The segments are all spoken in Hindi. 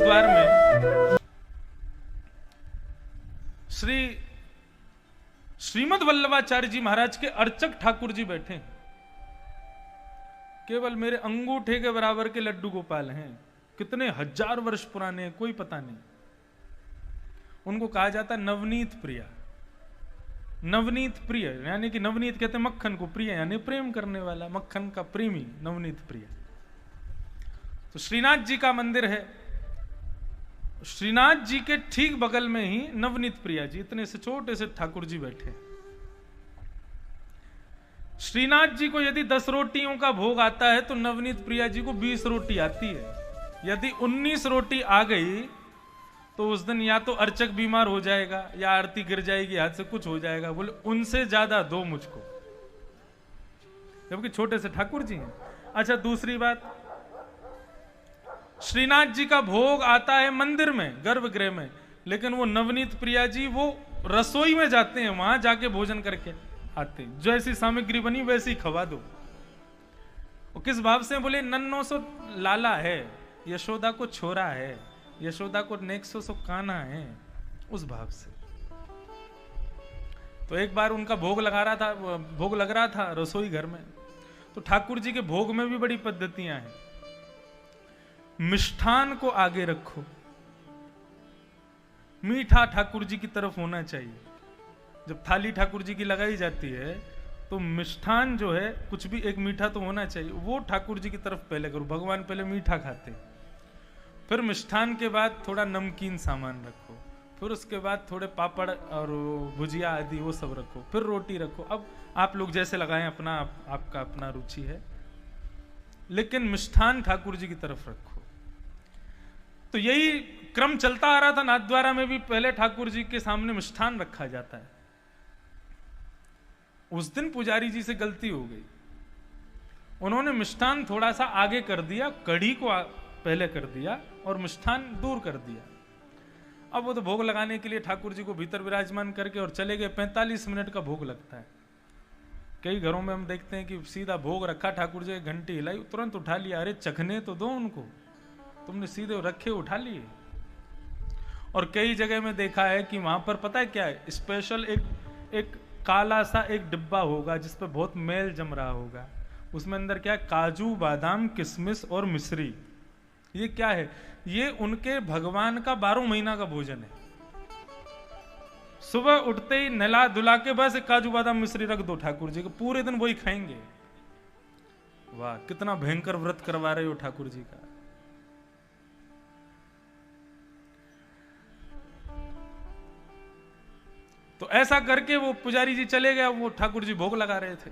नाथद्वार में श्रीमद वल्लभाचार्य जी महाराज के अर्चक ठाकुर जी बैठे हैं। केवल मेरे अंगूठे के बराबर के लड्डू गोपाल हैं, कितने हजार वर्ष पुराने हैं कोई पता नहीं। उनको कहा जाता है नवनीत प्रिया। नवनीत प्रिय यानी कि नवनीत कहते हैं मक्खन को, प्रिय यानी प्रेम करने वाला, मक्खन का प्रेमी, नवनीत प्रिय। तो श्रीनाथ जी का मंदिर है, श्रीनाथ जी के ठीक बगल में ही नवनीत प्रिया जी, इतने से छोटे से ठाकुर जी बैठे। श्रीनाथ जी को यदि 10 रोटियों का भोग आता है तो नवनीत प्रिया जी को 20 रोटी आती है। यदि 19 रोटी आ गई तो उस दिन या तो अर्चक बीमार हो जाएगा या आरती गिर जाएगी, हाथ से कुछ हो जाएगा। बोले उनसे ज्यादा दो मुझको, जबकि छोटे से ठाकुर जी हैं। अच्छा, दूसरी बात, श्रीनाथ जी का भोग आता है मंदिर में, गर्भगृह में, लेकिन वो नवनीत प्रिया जी वो रसोई में जाते हैं, वहां जाके भोजन करके आते हैं। जैसी सामग्री बनी वैसी खवा दो। वो किस भाव से? बोले नन्नो सो लाला है, यशोदा को छोरा है, यशोदा को नेक्सो सो काना है, उस भाव से। तो एक बार उनका भोग लग रहा था रसोई घर में। तो ठाकुर जी के भोग में भी बड़ी पद्धतियां हैं। मिष्ठान को आगे रखो, मीठा ठाकुर जी की तरफ होना चाहिए। जब थाली ठाकुर जी की लगाई जाती है तो मिष्ठान जो है, कुछ भी एक मीठा तो होना चाहिए, वो ठाकुर जी की तरफ पहले करो। भगवान पहले मीठा खाते, फिर मिष्ठान के बाद थोड़ा नमकीन सामान रखो, फिर उसके बाद थोड़े पापड़ और भुजिया आदि वो सब रखो, फिर रोटी रखो। अब आप लोग जैसे लगाएं, आपका अपना रुचि है, लेकिन मिष्ठान ठाकुर जी की तरफ रखो। तो यही क्रम चलता आ रहा था नाथद्वारा में भी। पहले ठाकुर जी के सामने मिष्ठान रखा जाता है। उस दिन पुजारी जी से गलती हो गई, उन्होंने मिष्ठान थोड़ा सा आगे कर दिया, कढ़ी को पहले कर दिया और मिष्ठान दूर कर दिया। अब वो तो भोग लगाने के लिए ठाकुर जी को भीतर विराजमान करके और चले गए। 45 मिनट का भोग लगता है। कई घरों में हम देखते हैं कि सीधा भोग रखा, ठाकुर जी घंटी हिलाई, तुरंत उठा लिया। अरे चखने तो दो उनको, तुमने सीधे रखे उठा लिए। और कई जगह में देखा है कि वहां पर पता है क्या है, स्पेशल एक काला सा एक डिब्बा होगा जिस पे बहुत मेल जम रहा होगा। उसमें अंदर क्या है, काजू, बादाम, किशमिश और मिश्री। ये क्या है? ये उनके भगवान का 12 महीना का भोजन है। सुबह उठते ही नहला धुला के बस काजू बादाम मिश्री रख दो ठाकुर जी को, पूरे दिन वही खाएंगे। वाह, कितना भयंकर व्रत करवा रहे हो ठाकुर जी का। तो ऐसा करके वो पुजारी जी चले गए, वो ठाकुर जी भोग लगा रहे थे।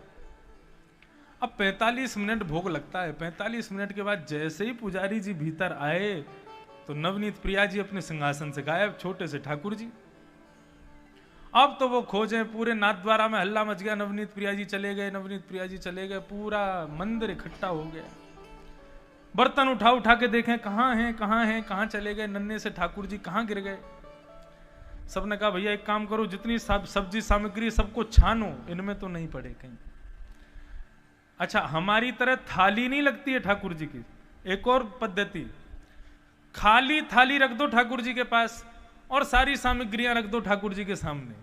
अब 45 मिनट भोग लगता है। 45 मिनट के बाद जैसे ही पुजारी जी भीतर आए तो नवनीत प्रिया जी अपने सिंहासन से गायब, छोटे से ठाकुर जी। अब तो वो खोजे, पूरे नाथद्वारा में हल्ला मच गया। नवनीत प्रिया जी चले गए, नवनीत प्रिया जी चले गए, पूरा मंदिर इकट्ठा हो गया। बर्तन उठा के देखें कहां हैं, कहां चले गए, नन्हे से ठाकुर जी कहां गिर गए। सबने कहा भैया एक काम करो, जितनी सब्जी सामग्री सबको छानो, इनमें तो नहीं पड़े कहीं। अच्छा, हमारी तरह थाली नहीं लगती है ठाकुर जी की। एक और पद्धति, खाली थाली रख दो ठाकुर जी के पास और सारी सामग्रियां रख दो ठाकुर जी के सामने।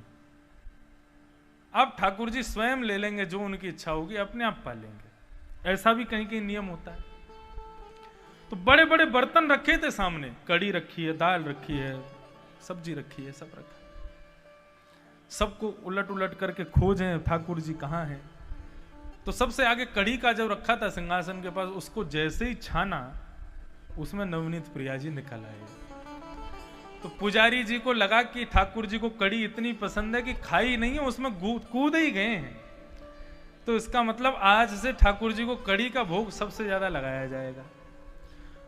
अब ठाकुर जी स्वयं ले लेंगे, जो उनकी इच्छा होगी अपने आप पालेंगे। ऐसा भी कहीं कहीं नियम होता है। तो बड़े बड़े बर्तन रखे थे सामने, कढ़ी रखी है, दाल रखी है, सब्जी रखी है, सब रखा। सबको उलट उलट करके खोजें ठाकुर जी कहां हैं। तो सबसे आगे कढ़ी का जो रखा था सिंहासन के पास, उसको जैसे ही छाना, उसमें नवनीत प्रिया जी निकल आए। तो पुजारी जी को लगा कि ठाकुर जी को कढ़ी इतनी पसंद है कि खाई नहीं है, उसमें कूद ही गए हैं। तो इसका मतलब आज से ठाकुर जी को कढ़ी का भोग सबसे ज्यादा लगाया जाएगा।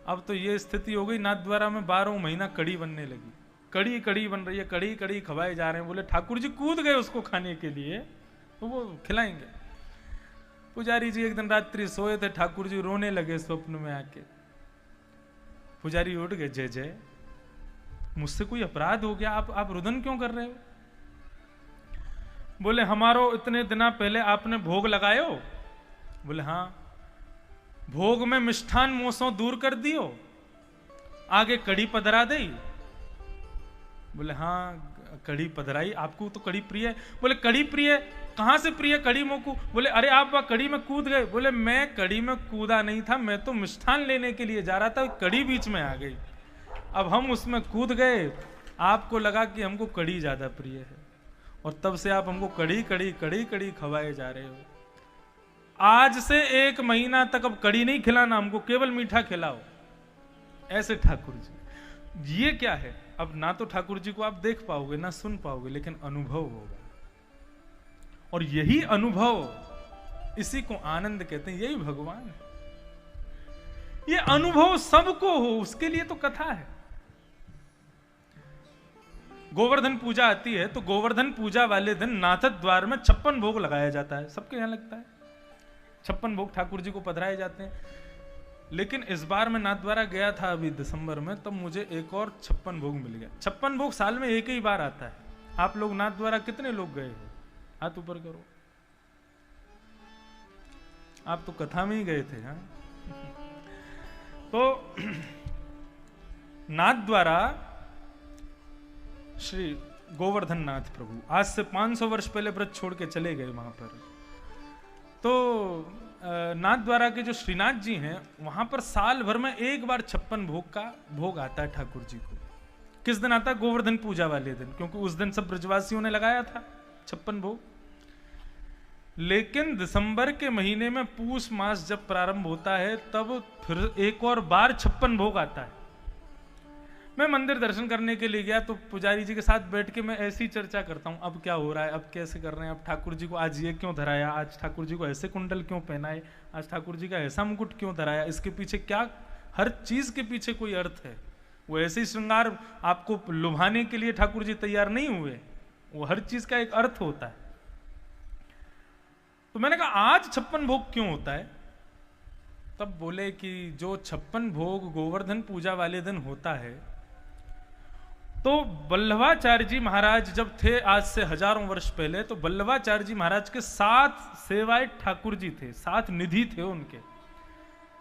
अब तो ये स्थिति हो गई, नाथद्वारा में 12 महीना कढ़ी बनने लगी। कढ़ी बन रही है, कढ़ी खवाए जा रहे हैं। बोले ठाकुर जी कूद गए उसको खाने के लिए, तो वो खिलाएंगे। पुजारी जी एक दिन रात्रि सोए थे, ठाकुर जी रोने लगे स्वप्न में आके। पुजारी उठ गए, जय जय, मुझसे कोई अपराध हो गया, आप रुदन क्यों कर रहे हो? बोले हमारो इतने दिना पहले आपने भोग लगाए हो। बोले हाँ। भोग में मिष्ठान मोसों दूर कर दियो। आगे कड़ी पधरा दे। बोले हाँ कड़ी पधराई, आपको तो कड़ी प्रिय है। बोले कड़ी प्रिय, कहां से प्रिय कड़ी मोकू? बोले अरे आप वह कड़ी में कूद गए। बोले मैं कड़ी में कूदा नहीं था, मैं तो मिष्ठान लेने के लिए जा रहा था, कड़ी बीच में आ गई। अब हम उसमें कूद गए, आपको लगा कि हमको कड़ी ज्यादा प्रिय है, और तब से आप हमको कड़ी कड़ी कड़ी कड़ी खवाए जा रहे हो। आज से 1 महीना तक अब कड़ी नहीं खिलाना हमको, केवल मीठा खिलाओ। ऐसे ठाकुर जी। ये क्या है? अब ना तो ठाकुर जी को आप देख पाओगे ना सुन पाओगे, लेकिन अनुभव होगा। और यही अनुभव, इसी को आनंद कहते हैं, यही भगवान है। ये अनुभव सबको हो, उसके लिए तो कथा है। गोवर्धन पूजा आती है तो गोवर्धन पूजा वाले दिन नाथ द्वार में 56 भोग लगाया जाता है। सबके यहां लगता है 56 भोग ठाकुर जी को पधराए जाते हैं। लेकिन इस बार मैं नाथ द्वारा गया था अभी दिसंबर में, तब मुझे एक और 56 भोग मिल गया। 56 भोग साल में एक ही बार आता है। आप लोग नाथ द्वारा कितने लोग गए हो? हाथ ऊपर करो। आप तो कथा में ही गए थे। हाँ तो नाथ द्वारा श्री गोवर्धन नाथ प्रभु आज से 500 वर्ष पहले व्रत छोड़ के चले गए वहां पर। तो नाथ द्वारा के जो श्रीनाथ जी हैं, वहां पर साल भर में एक बार 56 भोग का भोग आता है ठाकुर जी को। किस दिन आता है? गोवर्धन पूजा वाले दिन, क्योंकि उस दिन सब ब्रजवासियों ने लगाया था 56 भोग। लेकिन दिसंबर के महीने में पूष मास जब प्रारंभ होता है, तब फिर एक और बार 56 भोग आता है। मैं मंदिर दर्शन करने के लिए गया तो पुजारी जी के साथ बैठ के मैं ऐसी चर्चा करता हूँ, अब क्या हो रहा है, अब कैसे कर रहे हैं, अब ठाकुर जी को आज ये क्यों धराया, आज ठाकुर जी को ऐसे कुंडल क्यों पहनाए, आज ठाकुर जी का ऐसा मुकुट क्यों धराया, इसके पीछे क्या, हर चीज के पीछे कोई अर्थ है। वो ऐसे ही श्रृंगार आपको लुभाने के लिए ठाकुर जी तैयार नहीं हुए, वो हर चीज का एक अर्थ होता है। तो मैंने कहा आज 56 भोग क्यों होता है? तब बोले कि जो 56 भोग गोवर्धन पूजा वाले दिन होता है, तो वल्लभाचार्य जी महाराज जब थे आज से हजारों वर्ष पहले, तो वल्लभाचार्य जी महाराज के 7 सेवाए ठाकुर जी थे, 7 निधि थे उनके।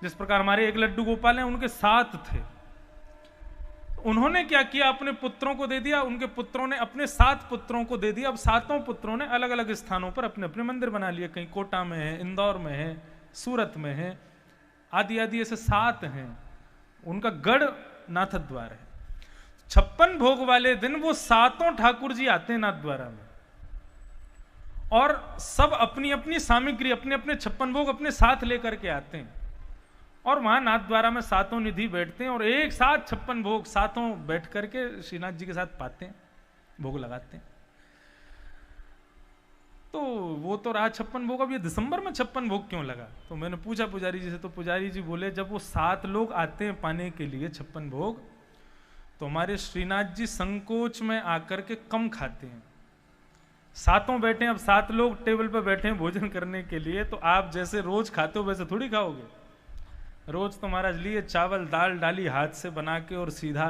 जिस प्रकार हमारे एक लड्डू गोपाल हैं, उनके 7 थे। उन्होंने क्या किया, अपने पुत्रों को दे दिया, उनके पुत्रों ने अपने 7 पुत्रों को दे दिया। अब 7 पुत्रों ने अलग अलग स्थानों पर अपने अपने मंदिर बना लिए। कहीं कोटा में है, इंदौर में है, सूरत में है, आदि आदि ऐसे 7 हैं। उनका गढ़ नाथ द्वार है। 56 भोग वाले दिन वो 7 ठाकुर जी आते हैं नाथ द्वारा में, और सब अपनी अपनी सामग्री, अपने अपने 56 भोग अपने साथ लेकर के आते हैं। और वहां नाथ द्वारा में 7 निधि बैठते हैं, और एक साथ 56 भोग 7 बैठ करके श्रीनाथ जी के साथ पाते हैं, भोग लगाते हैं। तो वो तो रहा 56 भोग। अब ये दिसंबर में 56 भोग क्यों लगा? तो मैंने पूछा पुजारी जी से, तो पुजारी जी बोले जब वो 7 लोग आते हैं पाने के लिए 56 भोग, तो हमारे श्रीनाथ जी संकोच में आकर के कम खाते हैं। 7 बैठे हैं, अब 7 लोग टेबल पर बैठे हैं भोजन करने के लिए, तो आप जैसे रोज खाते हो वैसे थोड़ी खाओगे। रोज तो महाराज लिए चावल दाल डाली हाथ से बना के और सीधा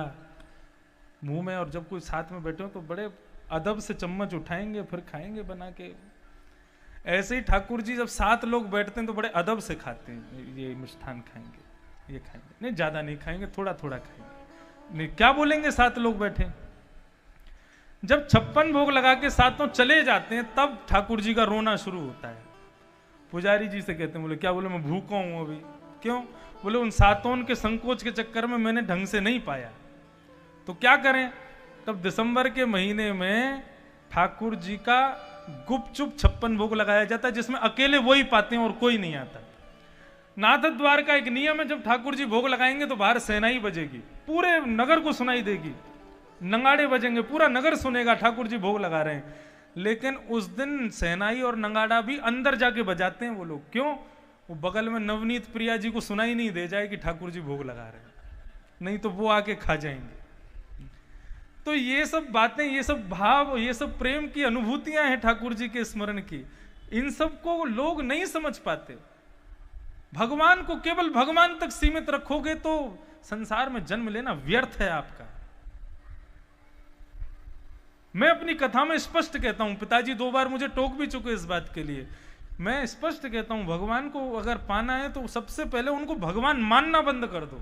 मुंह में, और जब कोई साथ में बैठे हो तो बड़े अदब से चम्मच उठाएंगे फिर खाएंगे बना के। ऐसे ही ठाकुर जी जब 7 लोग बैठते हैं तो बड़े अदब से खाते हैं। ये मिष्ठान खाएंगे, ये खाएंगे, नहीं ज्यादा नहीं खाएंगे, थोड़ा थोड़ा खाएंगे। नहीं क्या बोलेंगे 7 लोग बैठे। जब 56 भोग लगा के 7 चले जाते हैं, तब ठाकुर जी का रोना शुरू होता है। पुजारी जी से कहते हैं, बोले क्या? बोले मैं भूखा हूं अभी। क्यों? बोले उन 7 के संकोच के चक्कर में मैंने ढंग से नहीं पाया। तो क्या करें? तब दिसंबर के महीने में ठाकुर जी का गुपचुप 56 भोग लगाया जाता है, जिसमें अकेले वो ही पाते हैं और कोई नहीं आता। नाथ द्वार का एक नियम है, जब ठाकुर जी भोग लगाएंगे तो बाहर सेनाई बजेगी, पूरे नगर को सुनाई देगी, नगाड़े बजेंगे, पूरा नगर सुनेगा ठाकुर जी भोग लगा रहे हैं। लेकिन उस दिन सेनाई और नगाड़ा भी अंदर जाके बजाते हैं वो लोग। क्यों? वो बगल में नवनीत प्रिया जी को सुनाई नहीं दे जाए कि ठाकुर जी भोग लगा रहे हैं, नहीं तो वो आके खा जाएंगे। तो ये सब बातें, ये सब भाव, ये सब प्रेम की अनुभूतियां हैं ठाकुर जी के स्मरण की। इन सब को लोग नहीं समझ पाते। भगवान को केवल भगवान तक सीमित रखोगे तो संसार में जन्म लेना व्यर्थ है आपका। मैं अपनी कथा में स्पष्ट कहता हूं, पिताजी 2 बार मुझे टोक भी चुके इस बात के लिए। मैं स्पष्ट कहता हूं, भगवान को अगर पाना है तो सबसे पहले उनको भगवान मानना बंद कर दो।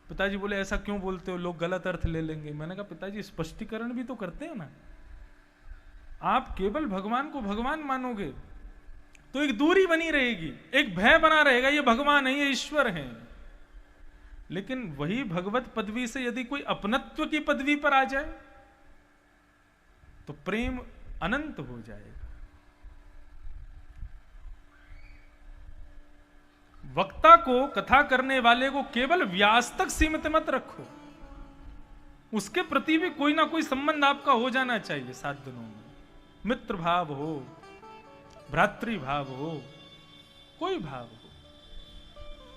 पिताजी बोले ऐसा क्यों बोलते हो, लोग गलत अर्थ ले लेंगे। मैंने कहा पिताजी स्पष्टीकरण भी तो करते हो ना, आप केवल भगवान को भगवान मानोगे तो एक दूरी बनी रहेगी, एक भय बना रहेगा, ये भगवान है, ये ईश्वर है। लेकिन वही भगवत पदवी से यदि कोई अपनत्व की पदवी पर आ जाए तो प्रेम अनंत हो जाएगा। वक्ता को, कथा करने वाले को केवल व्यास तक सीमित मत रखो, उसके प्रति भी कोई ना कोई संबंध आपका हो जाना चाहिए। 7 दिनों में मित्र भाव हो, भ्रातृ भाव हो, कोई भाव हो,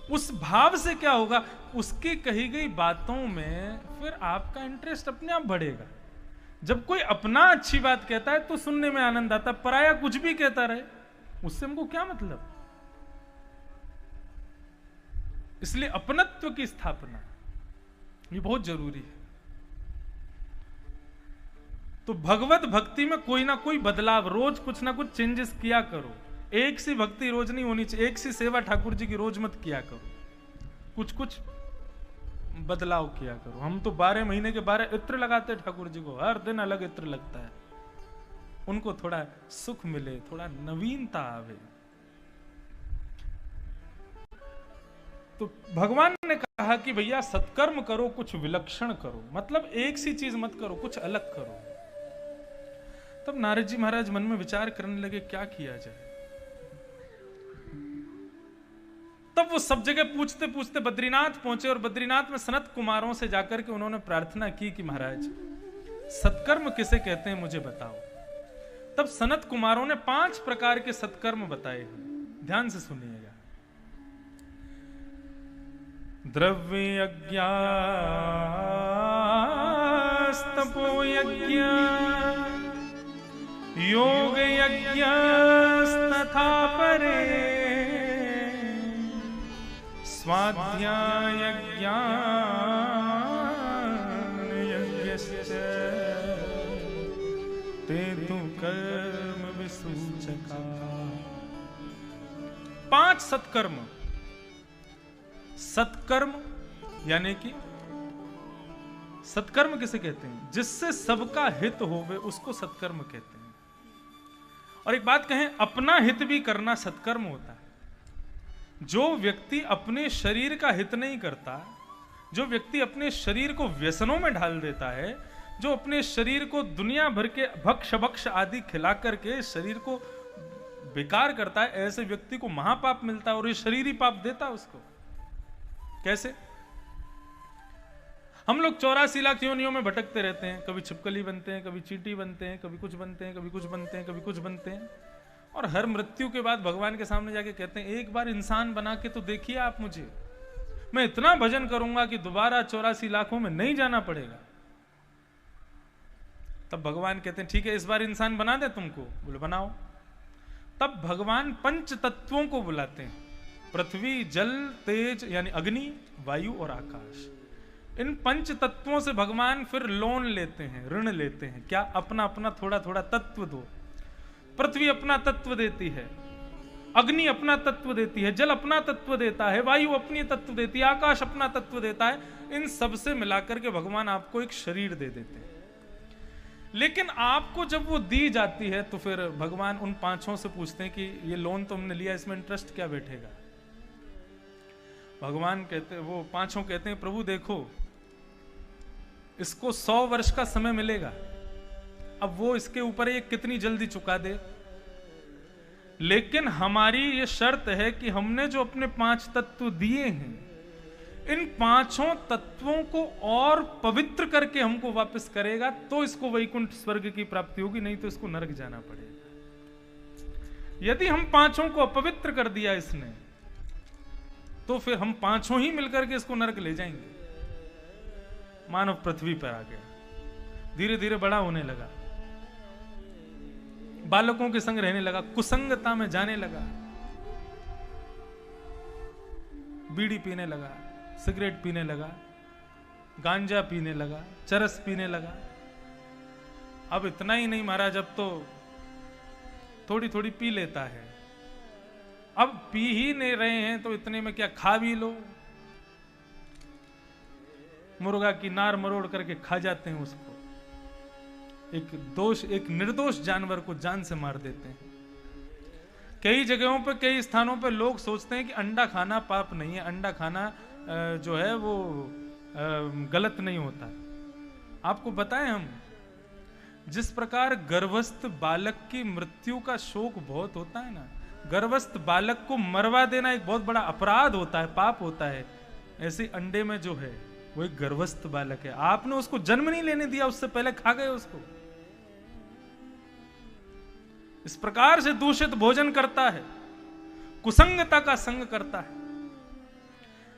उस भाव से क्या होगा, उसकी कही गई बातों में फिर आपका इंटरेस्ट अपने आप बढ़ेगा। जब कोई अपना अच्छी बात कहता है तो सुनने में आनंद आता, पराया कुछ भी कहता रहे उससे हमको क्या मतलब। इसलिए अपनत्व की स्थापना ये बहुत जरूरी है। तो भगवत भक्ति में कोई ना कोई बदलाव, रोज कुछ ना कुछ चेंजेस किया करो। एक सी भक्ति रोज नहीं होनी चाहिए, एक सी सेवा ठाकुर जी की रोज मत किया करो, कुछ कुछ बदलाव किया करो। हम तो 12 महीने के 12 इत्र लगाते ठाकुर जी को, हर दिन अलग इत्र लगता है, उनको थोड़ा सुख मिले, थोड़ा नवीनता आवे। तो भगवान ने कहा कि भैया सत्कर्म करो, कुछ विलक्षण करो, मतलब एक सी चीज मत करो, कुछ अलग करो। तब नारद जी महाराज मन में विचार करने लगे क्या किया जाए। तब वो सब जगह पूछते पूछते बद्रीनाथ पहुंचे और बद्रीनाथ में सनत कुमारों से जाकर के उन्होंने प्रार्थना की कि महाराज सत्कर्म किसे कहते हैं मुझे बताओ। तब सनत कुमारों ने 5 प्रकार के सत्कर्म बताए हैं, ध्यान से सुनिएगा। द्रव्य यज्ञ, तपो यज्ञ, योग यज्ञ तथा परे, स्वाध्याय यज्ञश्च ते तु कर्म विसूचका। 5 सत्कर्म। सत्कर्म यानी कि सत्कर्म किसे कहते हैं, जिससे सबका हित होवे उसको सत्कर्म कहते हैं। और एक बात कहें, अपना हित भी करना सत्कर्म होता है। जो व्यक्ति अपने शरीर का हित नहीं करता, जो व्यक्ति अपने शरीर को व्यसनों में ढाल देता है, जो अपने शरीर को दुनिया भर के भक्ष आदि खिला करके शरीर को बेकार करता है, ऐसे व्यक्ति को महापाप मिलता है और ये शरीर ही पाप देता है उसको। कैसे? हम लोग 84 लाख योनियों में भटकते रहते हैं, कभी छिपकली बनते हैं, कभी चींटी बनते हैं, कभी कुछ बनते हैं, कभी कुछ बनते हैं, कभी कुछ बनते हैं, और हर मृत्यु के बाद भगवान के सामने जाके कहते हैं एक बार इंसान बना के तो देखिए आप मुझे, मैं इतना भजन करूंगा कि दोबारा 84 लाखों में नहीं जाना पड़ेगा। तब भगवान कहते हैं ठीक है इस बार इंसान बना दे तुमको, बोले बनाओ। तब भगवान 5 तत्वों को बुलाते हैं, पृथ्वी, जल, तेज यानी अग्नि, वायु और आकाश। इन 5 तत्वों से भगवान फिर लोन लेते हैं, ऋण लेते हैं। क्या? अपना अपना थोड़ा थोड़ा तत्व दो। पृथ्वी अपना तत्व देती है, अग्नि अपना तत्व देती है, जल अपना तत्व देता है, वायु अपनी तत्व देती है, आकाश अपना तत्व देता है। इन सब से मिलाकर के भगवान आपको एक शरीर दे देते हैं। लेकिन आपको जब वो दी जाती है तो फिर भगवान उन 5 से पूछते हैं कि ये लोन तुमने लिया, इसमें इंटरेस्ट क्या बैठेगा? भगवान कहते हैं, वो 5 कहते हैं प्रभु देखो इसको 100 वर्ष का समय मिलेगा, अब वो इसके ऊपर ये कितनी जल्दी चुका दे, लेकिन हमारी ये शर्त है कि हमने जो अपने 5 तत्व दिए हैं, इन 5 तत्वों को और पवित्र करके हमको वापस करेगा तो इसको वैकुंठ स्वर्ग की प्राप्ति होगी, नहीं तो इसको नरक जाना पड़ेगा। यदि हम 5 को अपवित्र कर दिया इसने, तो फिर हम 5 ही मिलकर के इसको नरक ले जाएंगे। मानव पृथ्वी पर आ गया, धीरे धीरे बड़ा होने लगा, बालकों के संग रहने लगा, कुसंगता में जाने लगा, बीड़ी पीने लगा, सिगरेट पीने लगा, गांजा पीने लगा, चरस पीने लगा। अब इतना ही नहीं महाराज, अब तो थोड़ी थोड़ी पी लेता है। अब पी ही नहीं रहे हैं तो इतने में क्या खा भी लो। मुर्गा की नार मरोड़ करके खा जाते हैं उसको। एक निर्दोष जानवर को जान से मार देते हैं। कई जगहों पर, कई स्थानों पर लोग सोचते हैं कि अंडा खाना पाप नहीं है, अंडा खाना जो है वो गलत नहीं होता। आपको बताएं हम, जिस प्रकार गर्भस्थ बालक की मृत्यु का शोक बहुत होता है ना, गर्भस्थ बालक को मरवा देना एक बहुत बड़ा अपराध होता है, पाप होता है, ऐसे अंडे में जो है वो एक गर्भस्थ बालक है। आपने उसको जन्म नहीं लेने दिया, उससे पहले खा गए उसको। इस प्रकार से दूषित भोजन करता है, कुसंगता का संग करता है।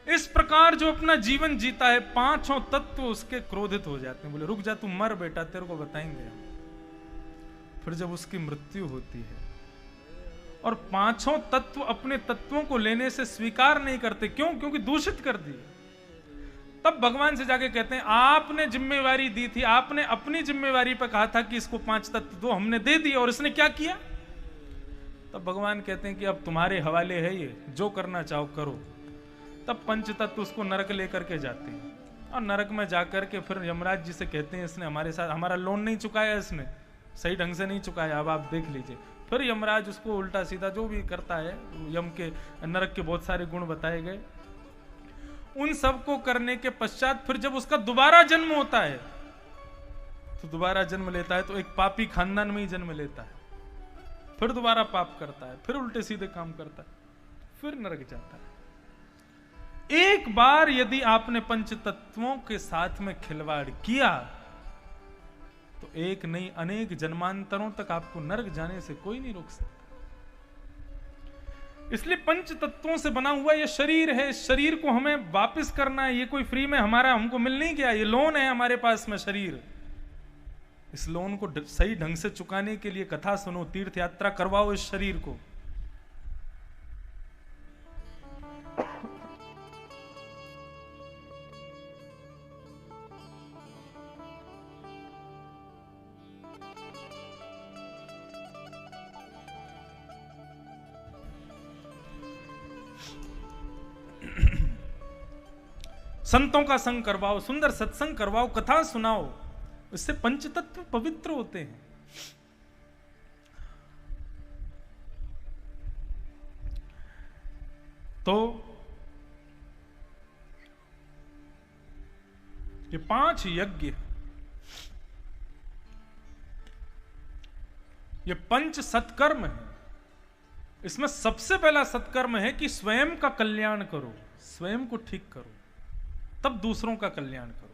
इस प्रकार जो अपना जीवन जीता है, पांचों तत्व उसके क्रोधित हो जाते हैं, बोले रुक जा, तू मर बेटा, तेरे को बताएंगे हम। फिर जब उसकी मृत्यु होती है और पांचों तत्व अपने तत्वों को लेने से स्वीकार नहीं करते, क्यों? क्योंकि दूषित कर दिए। तब भगवान से जाके कहते हैं, आपने जिम्मेवारी दी थी, आपने अपनी जिम्मेवारी पर कहा था कि इसको 5 तत्व दो, हमने दे दिए, और इसने क्या किया? तब भगवान कहते हैं कि अब तुम्हारे हवाले है ये, जो करना चाहो करो। तब 5 तत्व उसको नरक लेकर के जाते हैं, और नरक में जाकर के फिर यमराज जी से कहते हैं, इसने हमारे साथ हमारा लोन नहीं चुकाया, इसने सही ढंग से नहीं चुकाया, अब आप देख लीजिए। फिर यमराज उसको उल्टा सीधा जो भी करता है, यम के नरक के बहुत सारे गुण बताए गए। उन सब को करने के पश्चात फिर जब उसका दोबारा जन्म होता है, तो दोबारा जन्म लेता है तो एक पापी खानदान में ही जन्म लेता है, फिर दोबारा पाप करता है, फिर उल्टे सीधे काम करता है, फिर नरक जाता है। एक बार यदि आपने 5 तत्वों के साथ में खिलवाड़ किया तो एक नहीं अनेक जन्मांतरों तक आपको नरक जाने से कोई नहीं रोक सकता। इसलिए 5 तत्वों से बना हुआ ये शरीर है, इस शरीर को हमें वापस करना है। ये कोई फ्री में हमको मिल नहीं गया, ये लोन है हमारे पास में शरीर। इस लोन को सही ढंग से चुकाने के लिए कथा सुनो, तीर्थ यात्रा करवाओ इस शरीर को। संतों का संग करवाओ, सुंदर सत्संग करवाओ, कथा सुनाओ, इससे 5 तत्व पवित्र होते हैं। तो ये 5 यज्ञ, ये 5 सत्कर्म है। इसमें सबसे पहला सत्कर्म है कि स्वयं का कल्याण करो, स्वयं को ठीक करो, तब दूसरों का कल्याण करो।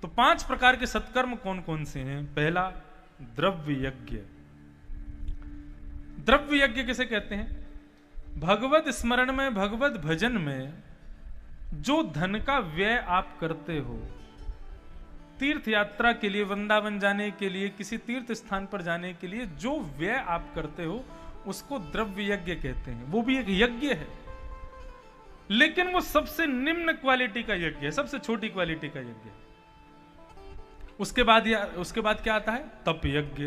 तो 5 प्रकार के सत्कर्म कौन कौन से हैं? पहला, द्रव्य यज्ञ। द्रव्य यज्ञ किसे कहते हैं? भगवत स्मरण में, भगवत भजन में जो धन का व्यय आप करते हो, तीर्थ यात्रा के लिए, वृंदावन जाने के लिए, किसी तीर्थ स्थान पर जाने के लिए जो व्यय आप करते हो, उसको द्रव्य यज्ञ कहते हैं। वो भी एक यज्ञ है, लेकिन वो सबसे निम्न क्वालिटी का यज्ञ है, सबसे छोटी क्वालिटी का यज्ञ है। उसके बाद क्या आता है? तप यज्ञ।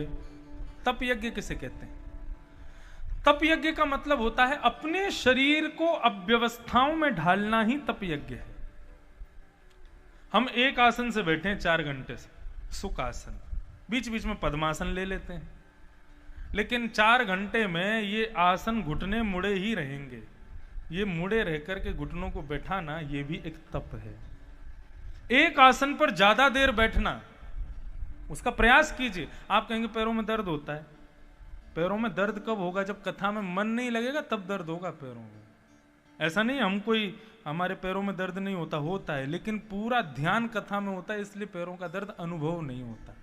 तप यज्ञ किसे कहते हैं? तप यज्ञ का मतलब होता है अपने शरीर को अव्यवस्थाओं में ढालना ही तप यज्ञ है। हम एक आसन से बैठे हैं 4 घंटे से, सुख आसन, बीच बीच में पद्मासन ले लेते हैं, लेकिन 4 घंटे में ये आसन घुटने मुड़े ही रहेंगे। ये मुड़े रह करके घुटनों को बैठाना, ये भी एक तप है। एक आसन पर ज्यादा देर बैठना, उसका प्रयास कीजिए। आप कहेंगे पैरों में दर्द होता है। पैरों में दर्द कब होगा? जब कथा में मन नहीं लगेगा, तब दर्द होगा पैरों में। ऐसा नहीं हमारे पैरों में दर्द नहीं होता, होता है, लेकिन पूरा ध्यान कथा में होता है, इसलिए पैरों का दर्द अनुभव नहीं होता।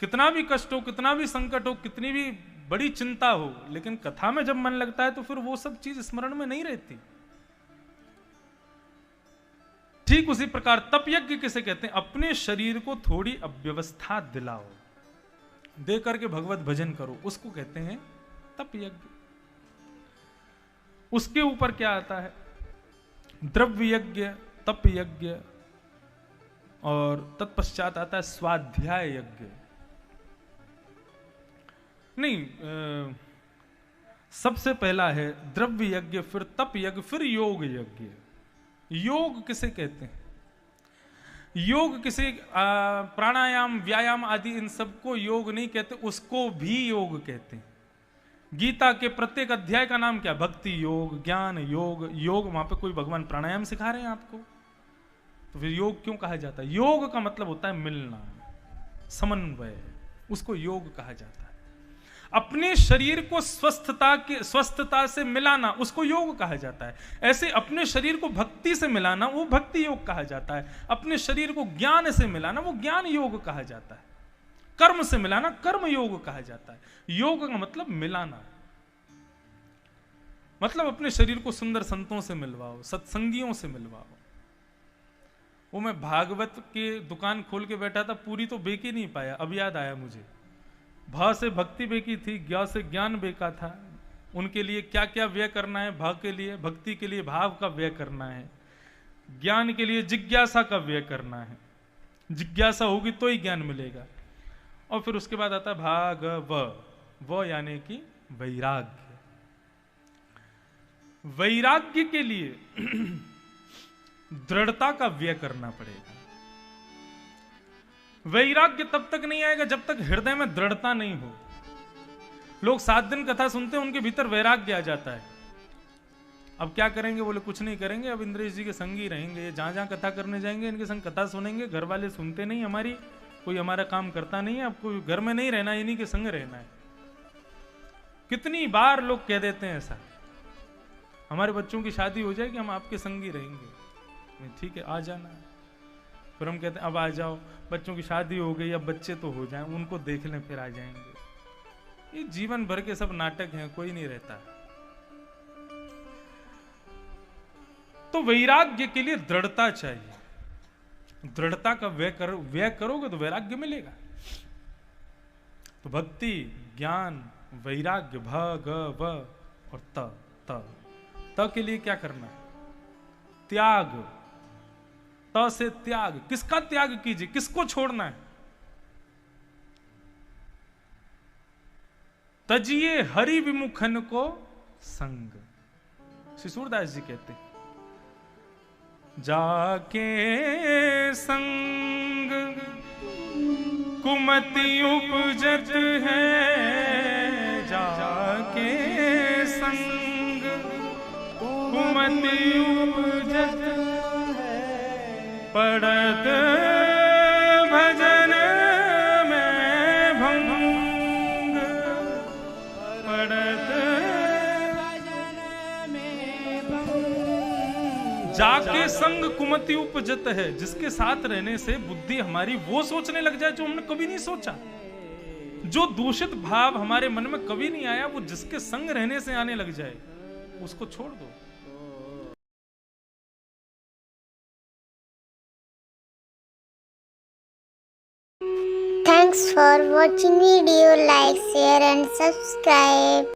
कितना भी कष्ट हो, कितना भी संकट हो, कितनी भी बड़ी चिंता हो, लेकिन कथा में जब मन लगता है तो फिर वो सब चीज स्मरण में नहीं रहती। ठीक उसी प्रकार तप यज्ञ किसे कहते हैं? अपने शरीर को थोड़ी अव्यवस्था दिलाओ, दे करके भगवत भजन करो, उसको कहते हैं तप यज्ञ। उसके ऊपर क्या आता है? द्रव्य यज्ञ, तप यज्ञ, और तत्पश्चात आता है स्वाध्याय यज्ञ। नहीं, सबसे पहला है द्रव्य यज्ञ, फिर तप यज्ञ, फिर योग यज्ञ। योग किसे कहते हैं? योग किसी प्राणायाम व्यायाम आदि इन सबको योग नहीं कहते, उसको भी योग कहते हैं। गीता के प्रत्येक अध्याय का नाम क्या? भक्ति योग, ज्ञान योग। योग वहां पे कोई भगवान प्राणायाम सिखा रहे हैं आपको, तो फिर योग क्यों कहा जाता है? योग का मतलब होता है मिलना, समन्वय, उसको योग कहा जाता है। अपने शरीर को स्वस्थता से मिलाना, उसको योग कहा जाता है। ऐसे अपने शरीर को भक्ति से मिलाना, वो भक्ति योग कहा जाता है। अपने शरीर को ज्ञान से मिलाना, वो ज्ञान योग कहा जाता है। कर्म से मिलाना, कर्म योग कहा जाता है। योग का मतलब मिलाना, मतलब अपने शरीर को सुंदर संतों से मिलवाओ, सत्संगियों से मिलवाओ। वो मैं भागवत की दुकान खोल के बैठा था, पूरी तो बेच ही नहीं पाया। अब याद आया मुझे, भा से भक्ति बेकी थी, ज्ञा से ज्ञान बेका था। उनके लिए क्या क्या व्यय करना है? भा के लिए, भक्ति के लिए भाव का व्यय करना है, ज्ञान के लिए जिज्ञासा का व्यय करना है। जिज्ञासा होगी तो ही ज्ञान मिलेगा। और फिर उसके बाद आता है भाग व यानी कि वैराग्य। वैराग्य के लिए दृढ़ता का व्यय करना पड़ेगा। वैराग्य तब तक नहीं आएगा जब तक हृदय में दृढ़ता नहीं हो। लोग 7 दिन कथा सुनते हैं, उनके भीतर वैराग्य आ जाता है। अब क्या करेंगे? बोले कुछ नहीं करेंगे, अब इंद्रेश जी के संग ही रहेंगे। जहां जहां कथा करने जाएंगे इनके संग कथा सुनेंगे। घर वाले सुनते नहीं हमारी, कोई हमारा काम करता नहीं है, अब कोई घर में नहीं रहना, इन्हीं के संग रहना है। कितनी बार लोग कह देते हैं ऐसा, हमारे बच्चों की शादी हो जाएगी, हम आपके संग ही रहेंगे। ठीक है, आ जाना। फिर हम कहते हैं अब आ जाओ, बच्चों की शादी हो गई, अब बच्चे तो हो जाएं, उनको देख लें फिर आ जाएंगे। ये जीवन भर के सब नाटक हैं, कोई नहीं रहता। तो वैराग्य के लिए दृढ़ता चाहिए। दृढ़ता का व्यय करोगे तो वैराग्य मिलेगा। तो भक्ति, ज्ञान, वैराग्य, भ ग व और त के लिए क्या करना है? त्याग। त से त्याग। किसका त्याग कीजिए? किसको छोड़ना है? तजिए हरि विमुखन को संग। श्री सूरदास जी कहते हैं, जाके संग कुमति उपजत है, जाके संग कुमति उपजत है, पड़त भजन में भंग, पड़त भजन में भंग। जाके संग कुमति उपजत है, जिसके साथ रहने से बुद्धि हमारी वो सोचने लग जाए जो हमने कभी नहीं सोचा। जो दूषित भाव हमारे मन में कभी नहीं आया, वो जिसके संग रहने से आने लग जाए, उसको छोड़ दो। Thanks for watching video. Like, share and subscribe.